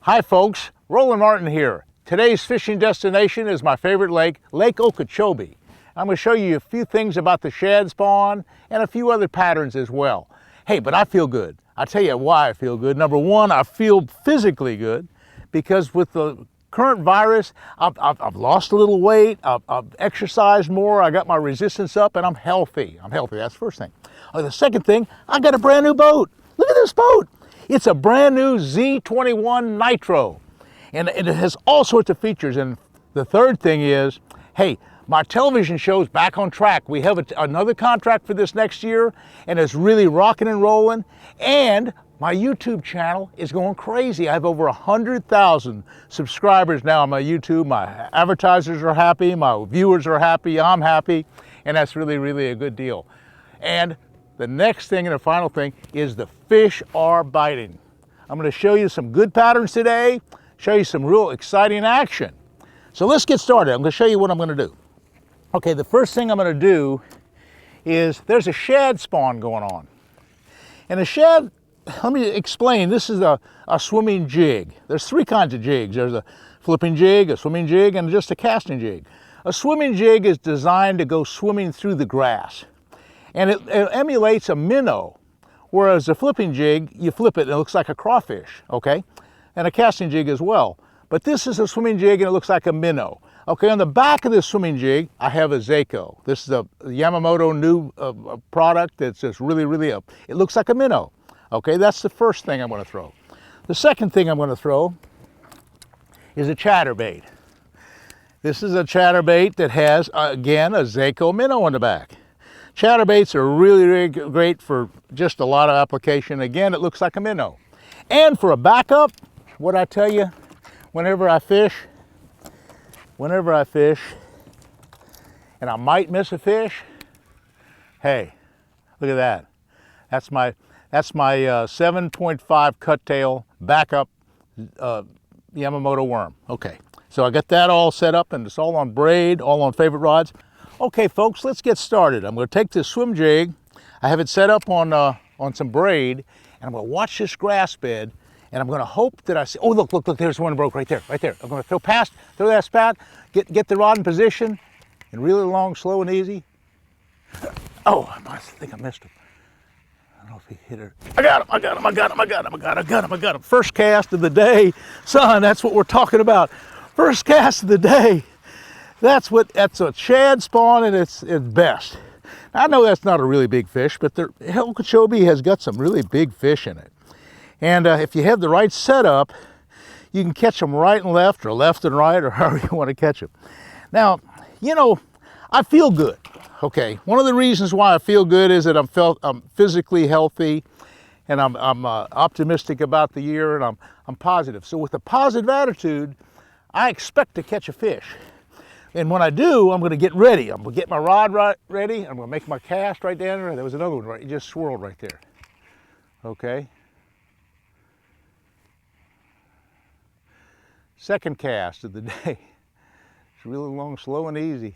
Hi folks, Roland Martin here. Today's fishing destination is my favorite lake, Lake Okeechobee. I'm going to show you a few things about the shad spawn and a few other patterns as well. Hey, but I feel good. I'll tell you why I feel good. Number one, I feel physically good because with the current virus, I've lost a little weight, I've exercised more, I got my resistance up, and I'm healthy. That's the first thing. The second thing, I got a brand new boat. Look at this boat. It's a brand new Z21 Nitro, and it has all sorts of features. And the third thing is, hey, my television show's back on track. We have another contract for this next year, and it's really rocking and rolling. And my YouTube channel is going crazy. I have over 100,000 subscribers now on my YouTube. My advertisers are happy, my viewers are happy, I'm happy, and that's really, really a good deal. And the next thing and the final thing is the fish are biting. I'm going to show you some good patterns today, show you some real exciting action. So let's get started. I'm going to show you what I'm going to do. Okay, the first thing I'm going to do is there's a shad spawn going on. And a shad, let me explain, this is a swimming jig. There's three kinds of jigs. There's a flipping jig, a swimming jig, and just a casting jig. A swimming jig is designed to go swimming through the grass. And it emulates a minnow, whereas a flipping jig, you flip it and it looks like a crawfish, okay? And a casting jig as well. But this is a swimming jig and it looks like a minnow. Okay, on the back of this swimming jig, I have a Zako. This is a Yamamoto new product that's just really, it looks like a minnow. Okay, that's the first thing I'm going to throw. The second thing I'm going to throw is a chatterbait. This is a chatterbait that has, again, a Zako minnow on the back. Chatterbaits are really, really great for just a lot of application. Again, it looks like a minnow. And for a backup, what I tell you, whenever I fish, and I might miss a fish, hey, look at that. That's my 7.5 cut tail backup Yamamoto worm. Okay, so I got that all set up and it's all on braid, all on favorite rods. Okay, folks, let's get started. I'm going to take this swim jig. I have it set up on some braid, and I'm going to watch this grass bed, and I'm going to hope that I see. Oh, look! There's one broke right there. I'm going to throw that spat, get the rod in position, and reel it along slow and easy. Oh, I think I missed him. I don't know if he hit her. I got him. First cast of the day, son. That's what we're talking about. First cast of the day. That's a shad spawn at its best. I know that's not a really big fish, but Okeechobee has got some really big fish in it. And if you have the right setup, you can catch them right and left, or left and right, or however you want to catch them. Now, you know, I feel good. Okay, one of the reasons why I feel good is that I'm physically healthy, and I'm optimistic about the year, and I'm positive. So with a positive attitude, I expect to catch a fish. And when I do, I'm going to get ready. I'm going to get my rod ready. I'm going to make my cast right down there. There was another one right, it just swirled right there. Okay. Second cast of the day. It's really long, slow, and easy.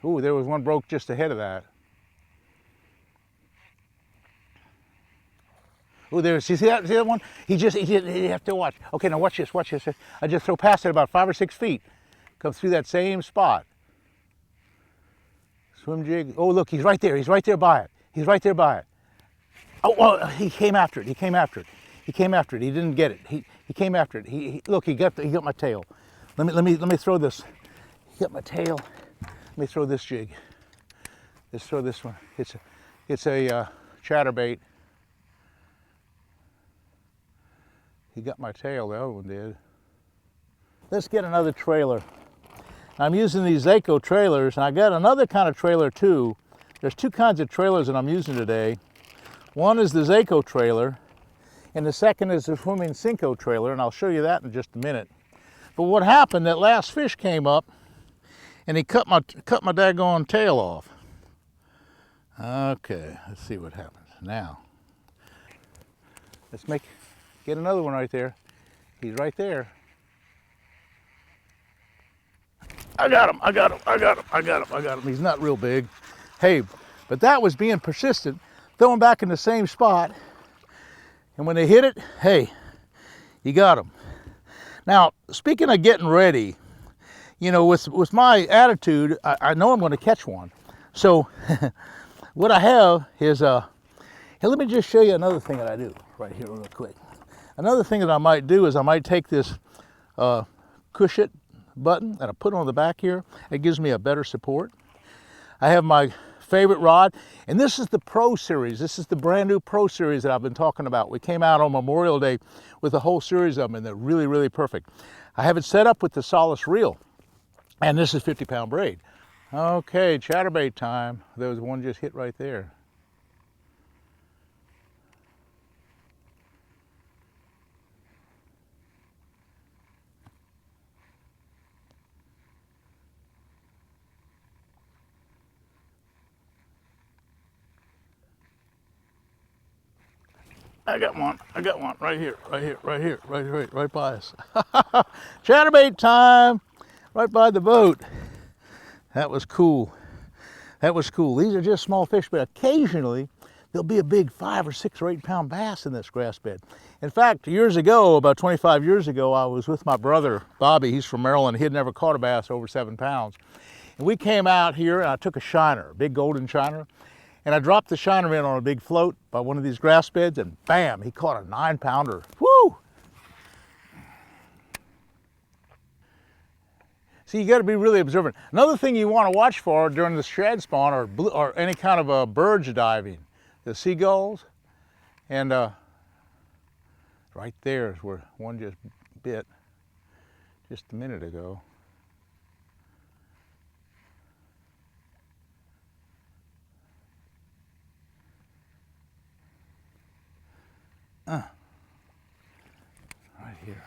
Ooh, there was one broke just ahead of that. Oh, there, see that one? He have to watch. Okay, now watch this. I just throw past it about 5 or 6 feet. Come through that same spot. Swim jig. Oh, look, he's right there by it. Oh, well, he came after it. He didn't get it. He came after it. Look, he got my tail. Let me throw this. He got my tail. Let me throw this jig. Let's throw this one. It's a chatterbait. He got my tail, the other one did. Let's get another trailer. I'm using these Zako trailers, and I got another kind of trailer too. There's two kinds of trailers that I'm using today. One is the Zako trailer, and the second is the swimming Senko trailer, and I'll show you that in just a minute. But what happened, that last fish came up, and he cut my daggone tail off. Okay, let's see what happens. Now, let's get another one right there. He's right there. I got him. He's not real big. Hey, but that was being persistent, throwing back in the same spot. And when they hit it, hey, you got them. Now, speaking of getting ready, you know, with my attitude, I know I'm going to catch one. So what I have is, hey, let me just show you another thing that I do right here real quick. Another thing that I might do is I might take this cushion button and I put it on the back here. It gives me a better support. I have my favorite rod, and this is the Pro Series. This is the brand new Pro Series that I've been talking about. We came out on Memorial Day with a whole series of them, and they're really, really perfect. I have it set up with the Solace reel, and this is 50-pound braid. Okay, chatterbait time. There was one just hit right there. I got one right here, right by us. Chatterbait time, right by the boat. That was cool. That was cool. These are just small fish, but occasionally there'll be a big 5 or 6 or 8 pound bass in this grass bed. In fact, years ago, about 25 years ago, I was with my brother, Bobby. He's from Maryland. He had never caught a bass over 7 pounds. And we came out here and I took a shiner, a big golden shiner, and I dropped the shiner in on a big float by one of these grass beds, and bam, he caught a 9-pounder. Woo! See, you got to be really observant. Another thing you want to watch for during the shad spawn or any kind of a bird diving, the seagulls, and right there is where one just bit just a minute ago. Right here.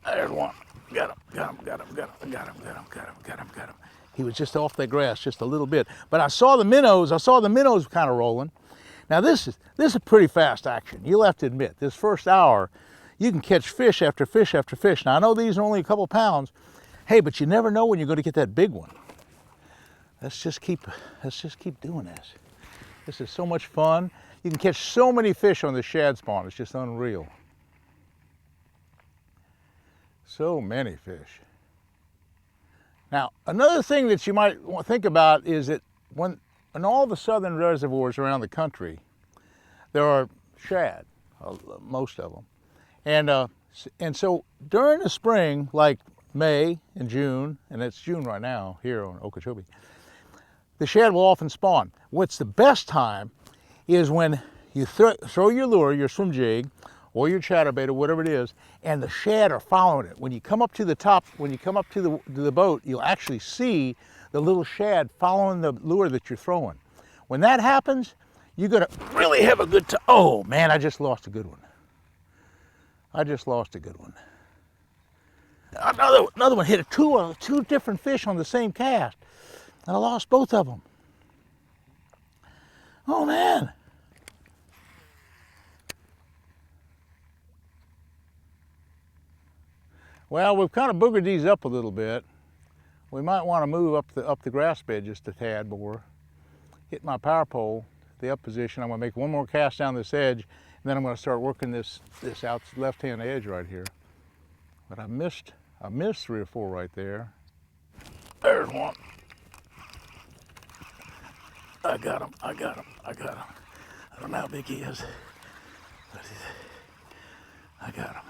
There's one. Got him. He was just off the grass just a little bit. But I saw the minnows kind of rolling. Now this is pretty fast action. You'll have to admit, this first hour, you can catch fish after fish after fish. Now I know these are only a couple pounds. Hey, but you never know when you're going to get that big one. Let's just keep doing this. This is so much fun. You can catch so many fish on the shad spawn. It's just unreal. So many fish. Now, another thing that you might want to think about is that in all the southern reservoirs around the country, there are shad, most of them. And so during the spring, like May and June, and it's June right now here on Okeechobee, the shad will often spawn. What's the best time is when you throw your lure, your swim jig, or your chatterbait or whatever it is, and the shad are following it. When you come up to the top, when you come up to the boat, you'll actually see the little shad following the lure that you're throwing. When that happens, you're gonna really have a good time. Oh man, I just lost a good one. Another one hit two different fish on the same cast, and I lost both of them. Oh man. Well, we've kind of boogered these up a little bit. We might want to move up the grass bed just a tad more. Hit my power pole, the up position. I'm going to make one more cast down this edge, and then I'm going to start working this out left-hand edge right here. But I missed 3 or 4 right there. There's one. I got him. I don't know how big he is, but I got him.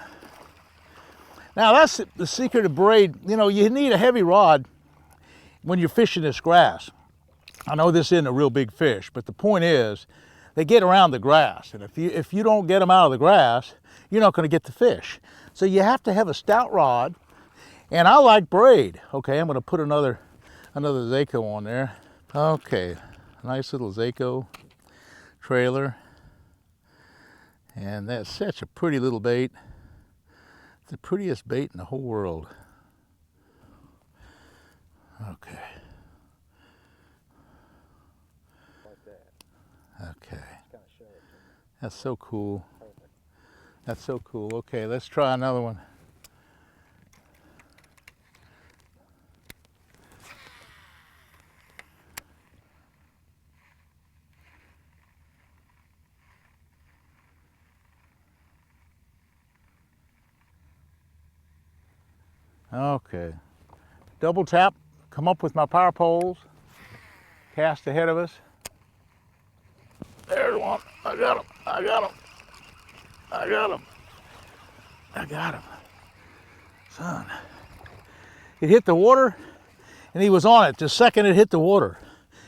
Now that's the secret of braid. You know, you need a heavy rod when you're fishing this grass. I know this isn't a real big fish, but the point is, they get around the grass, and if you don't get them out of the grass, you're not going to get the fish. So you have to have a stout rod, and I like braid. Okay, I'm going to put another Zaco on there. Okay, nice little Zaco trailer, and that's such a pretty little bait. It's the prettiest bait in the whole world. Okay. Okay. That's so cool. That's so cool. Okay, let's try another one. Okay. Double tap, come up with my power poles, cast ahead of us. There's one. I got him. I got him. I got him. I got him. Son. It hit the water and he was on it. The second it hit the water,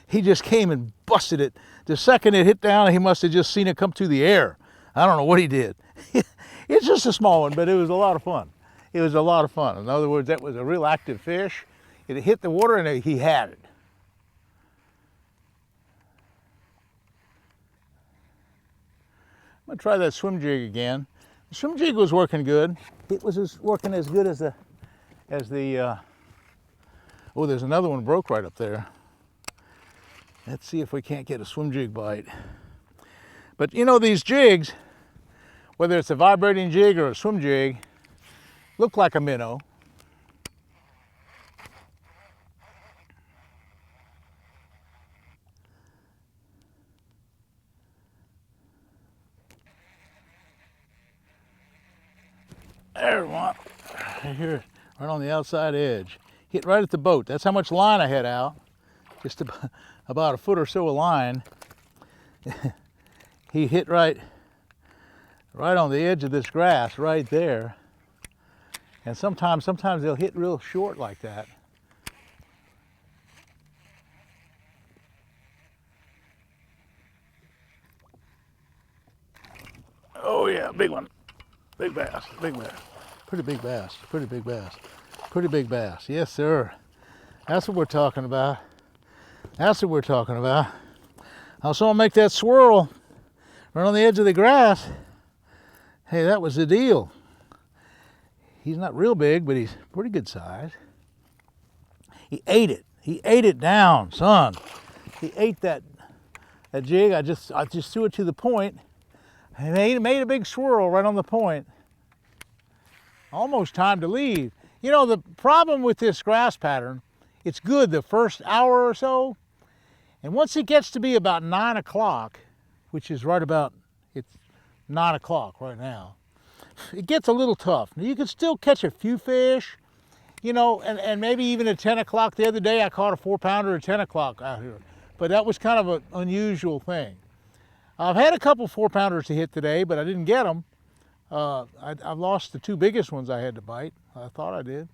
he just came and busted it. The second it hit down, he must have just seen it come through the air. I don't know what he did. It's just a small one, but it was a lot of fun. It was a lot of fun. In other words, that was a real active fish. It hit the water and he had it. I'm gonna try that swim jig again. The swim jig was working good. It was working as good as the oh, there's another one broke right up there. Let's see if we can't get a swim jig bite. But you know, these jigs, whether it's a vibrating jig or a swim jig, look like a minnow. There's one, right here, right on the outside edge. Hit right at the boat. That's how much line I had out. Just about a foot or so of line. He hit right on the edge of this grass right there. And sometimes they'll hit real short like that. Oh yeah, big one. Big bass, big bass. Pretty big bass, pretty big bass. Pretty big bass, yes sir. That's what we're talking about. That's what we're talking about. I saw him make that swirl right on the edge of the grass. Hey, that was the deal. He's not real big, but he's pretty good size. He ate it. He ate it down, son. He ate that jig. I just threw it to the point. And he made a big swirl right on the point. Almost time to leave. You know, the problem with this grass pattern, it's good the first hour or so. And once it gets to be about 9 o'clock, which is right about, it's 9 o'clock right now, it gets a little tough. Now, you can still catch a few fish, you know, and maybe even at 10 o'clock. The other day I caught a 4-pounder at 10 o'clock out here. But that was kind of an unusual thing. I've had a couple 4-pounders to hit today, but I didn't get them. I've lost the 2 biggest ones I had to bite. I thought I did.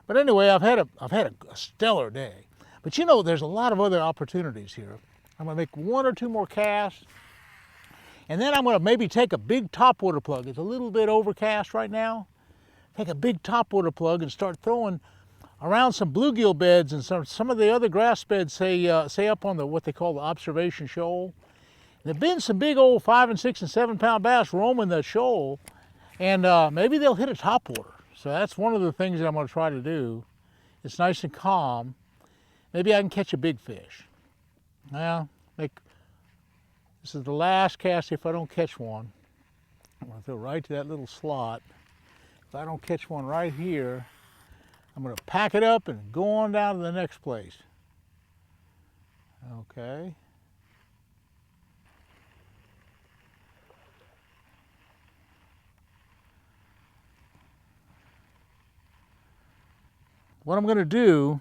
But anyway, I've had a stellar day. But you know, there's a lot of other opportunities here. I'm gonna make 1 or 2 more casts, and then I'm gonna maybe take a big topwater plug. It's a little bit overcast right now. Take a big topwater plug and start throwing around some bluegill beds and some of the other grass beds, say up on what they call the observation shoal. There've been some big old 5 and 6 and 7 pound bass roaming the shoal, and maybe they'll hit a topwater. So that's one of the things that I'm going to try to do. It's nice and calm. Maybe I can catch a big fish. Well, this is the last cast if I don't catch one. I'm going to throw right to that little slot. If I don't catch one right here, I'm going to pack it up and go on down to the next place. Okay. What I'm going to do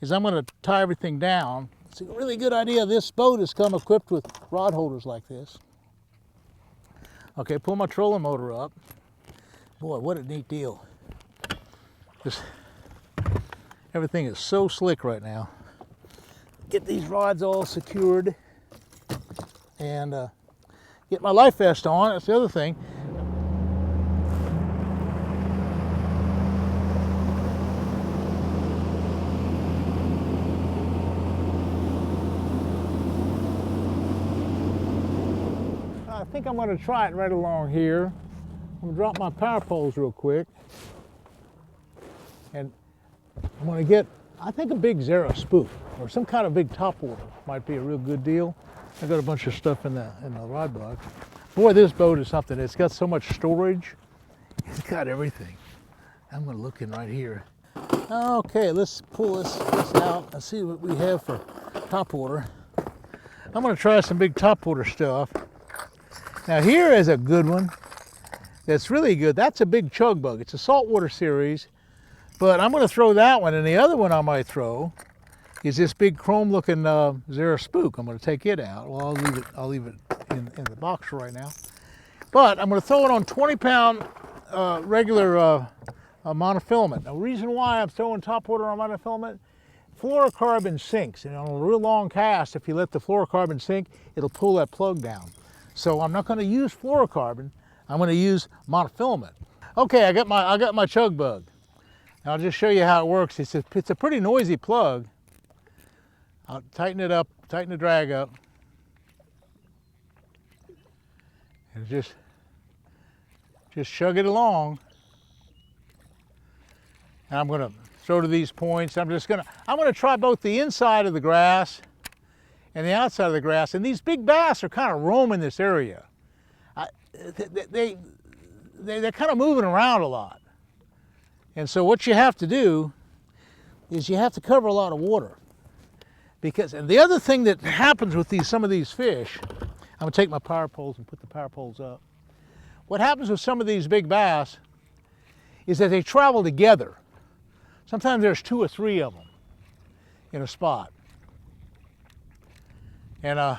is I'm going to tie everything down. It's a really good idea. This boat has come equipped with rod holders like this. Okay, pull my trolling motor up. Boy, what a neat deal. Just everything is so slick right now. Get these rods all secured and get my life vest on. That's the other thing. I think I'm going to try it right along here. I'm going to drop my power poles real quick. And I'm going to get, I think, a big Zero spook or some kind of big topwater might be a real good deal. I got a bunch of stuff in the rod box. Boy, this boat is something. It's got so much storage. It's got everything. I'm going to look in right here. Okay, let's pull this out and see what we have for topwater. I'm going to try some big topwater stuff. Now here is a good one that's really good. That's a big chug bug. It's a saltwater series. But I'm going to throw that one, and the other one I might throw is this big chrome-looking Zara spook. I'm going to take it out. Well, I'll leave it in the box right now. But I'm going to throw it on 20-pound regular monofilament. The reason why I'm throwing topwater on monofilament, fluorocarbon sinks, and on a real long cast, if you let the fluorocarbon sink, it'll pull that plug down. So I'm not going to use fluorocarbon. I'm going to use monofilament. Okay, I got my chug bug. I'll just show you how it works. It's a pretty noisy plug. I'll tighten it up, tighten the drag up, and just chug it along. And I'm going to throw to these points. I'm going to try both the inside of the grass and the outside of the grass. And these big bass are kind of roaming this area. They're kind of moving around a lot. And so what you have to do is you have to cover a lot of water. And the other thing that happens with some of these fish, I'm going to take my power poles and put the power poles up. What happens with some of these big bass is that they travel together. Sometimes there's 2 or 3 of them in a spot. And of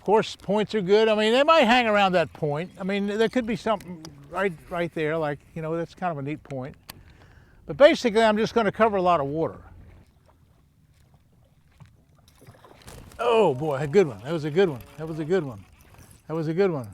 course, points are good. I mean, they might hang around that point. I mean, there could be something right there, like, you know, that's kind of a neat point. But basically, I'm just going to cover a lot of water. Oh boy, a good one. That was a good one. That was a good one. That was a good one.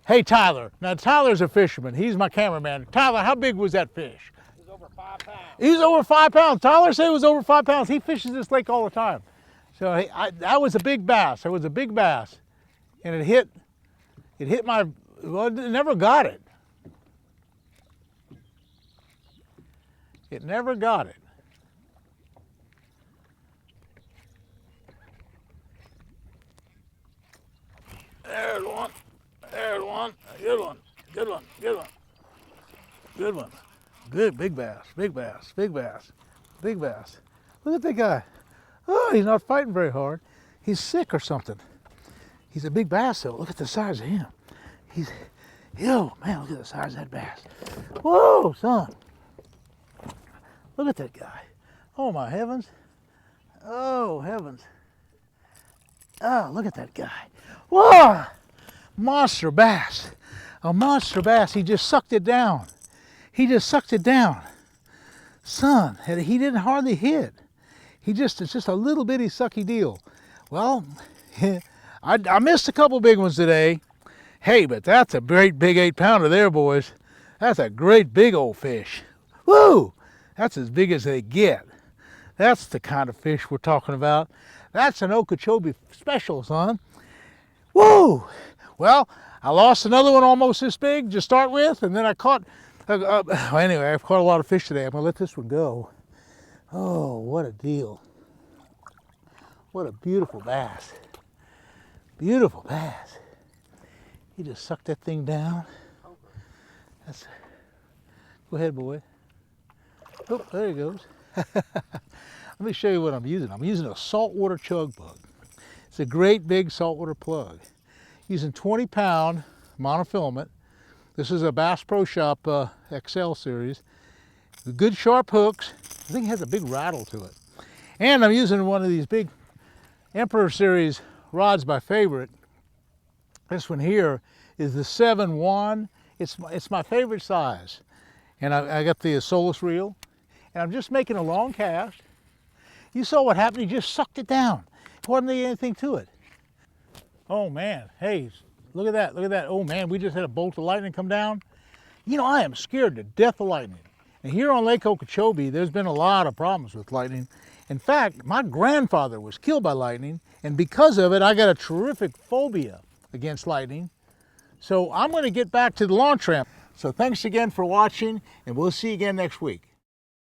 Hey, Tyler. Now, Tyler's a fisherman. He's my cameraman. Tyler, how big was that fish? It was over 5 pounds. He was over 5 pounds. Tyler said it was over 5 pounds. He fishes this lake all the time. So that was a big bass. It was a big bass. And it hit my, well, it never got it. It never got it. There's one. There's one. Good one. Good one. Good one. Good one. Good. Big bass. Big bass. Big bass. Big bass. Look at that guy. Oh, he's not fighting very hard. He's sick or something. He's a big bass though. Look at the size of him. Yo, man, look at the size of that bass. Whoa, son. Look at that guy. Oh, my heavens. Oh, heavens. Oh, look at that guy. Whoa! Monster bass. A monster bass. He just sucked it down. He just sucked it down. Son, he didn't hardly hit. It's just a little bitty sucky deal. Well, I missed a couple big ones today. Hey, but that's a great big 8-pounder there, boys. That's a great big old fish. Woo! That's as big as they get. That's the kind of fish we're talking about. That's an Okeechobee special, son. Woo! Well, I lost another one almost this big to start with, and then I caught, anyway, I've caught a lot of fish today. I'm gonna let this one go. Oh, what a deal. What a beautiful bass. Beautiful bass. He just sucked that thing down. Go ahead, boy. Oh, there he goes. Let me show you what I'm using. I'm using a saltwater chug bug. It's a great big saltwater plug. Using 20-pound monofilament. This is a Bass Pro Shop XL series. Good sharp hooks. I think it has a big rattle to it. And I'm using one of these big Emperor series rods, my favorite. This one here is the 7-1. It's my favorite size. And I got the Solus reel. And I'm just making a long cast. You saw what happened. He just sucked it down. It wasn't anything to it. Oh man, hey, look at that, look at that. Oh man, we just had a bolt of lightning come down. You know, I am scared to death of lightning. And here on Lake Okeechobee, there's been a lot of problems with lightning. In fact, my grandfather was killed by lightning, and because of it, I got a terrific phobia against lightning. So I'm gonna get back to the launch ramp. So thanks again for watching, and we'll see you again next week.